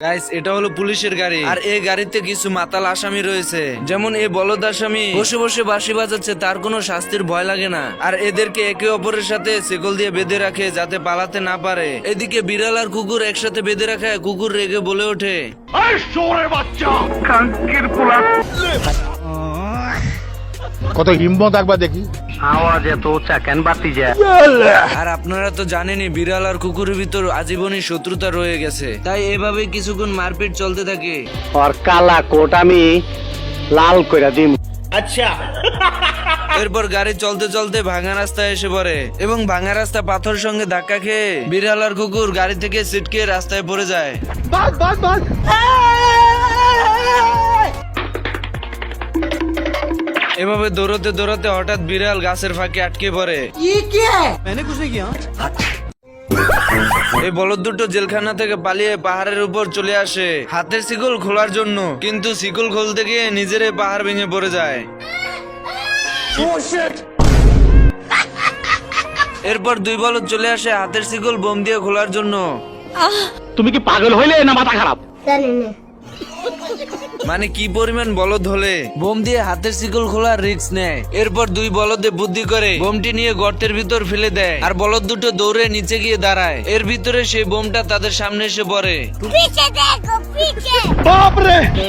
Guys, এটা হলো পুলিশের গাড়ি, আর এই গাড়িতে কিছু মাতাল আসামি রয়েছে। যেমন এই বলদ আসামি বসে বসে বাঁশি বাজাচ্ছে, তার কোনো শাস্তির ভয় লাগে না। আর এদেরকে একে অপরের সাথে শিকল দিয়ে বেঁধে রাখে যাতে পালাতে না পারে। এদিকে বিড়াল আর কুকুর একসাথে বেঁধে রাখায় কুকুর রেগে বলে ওঠে, কত হিম্মত একবার দেখি। আওয়াজ এত উঁচা কেন বাতি যায়? আর আপনারা তো জানেনই বিড়াল আর কুকুরের ভিতর আজীবনই শত্রুতা রয়ে গেছে, তাই এভাবে কিছুক্ষণ মারপিট চলতে থাকে। আর কালা কোট আমি লাল কইরা দিম। এরপর গাড়ি চলতে চলতে ভাঙা রাস্তায় এসে পড়ে এবং ভাঙা রাস্তা পাথর সঙ্গে ধাক্কা খেয়ে বিড়াল আর কুকুর গাড়ি থেকে ছিটকে রাস্তায় পড়ে যায়। এভাবে দৌড়তে দৌড়তে হঠাৎ বিড়াল গাছের ফাঁকে আটকে পড়ে। এই বলদ দুটো জেলখানা থেকে পালিয়ে পাহাড়ের উপর চলে আসে হাতের শিকল খোলার জন্য, কিন্তু শিকল খুলতে গিয়ে নিজের পাহাড় ভেঙে পড়ে যায়। এরপর দুই বলদ চলে আসে হাতের শিকল বোম দিয়ে খোলার জন্য। তুমি কি পাগল হইলে না মাথা খারাপ? মানে কি পরিমাণ বলদ হলে বোম দিয়ে হাতের শিকল খোলার রিস্ক নেয়। এরপর দুই বলদে বুদ্ধি করে বোমটি নিয়ে গর্তের ভিতর ফেলে দেয়, আর বলদ দুটো দৌড়ে নিচে গিয়ে দাঁড়ায়। এর ভিতরে সেই বোমটা তাদের সামনে এসে পড়ে।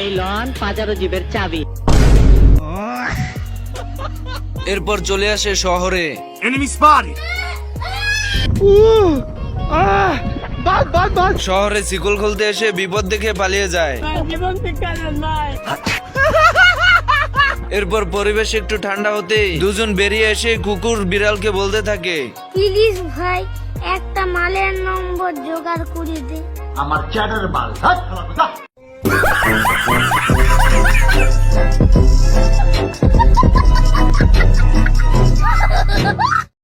এই লন পাজারো জিবের চাবি। এরপর চলে আসে শহরে। শহরে শিকল খুলতে এসে বিপদ দেখে পালিয়ে যায়। এরপর পরিবেশ একটু ঠান্ডা হতেই দুজন বেরিয়ে এসে কুকুর বিড়ালকে বলতে থাকে, প্লিজ ভাই একটা মালের নম্বর জোগাড় করে দে। আমার চ্যাটার মাল।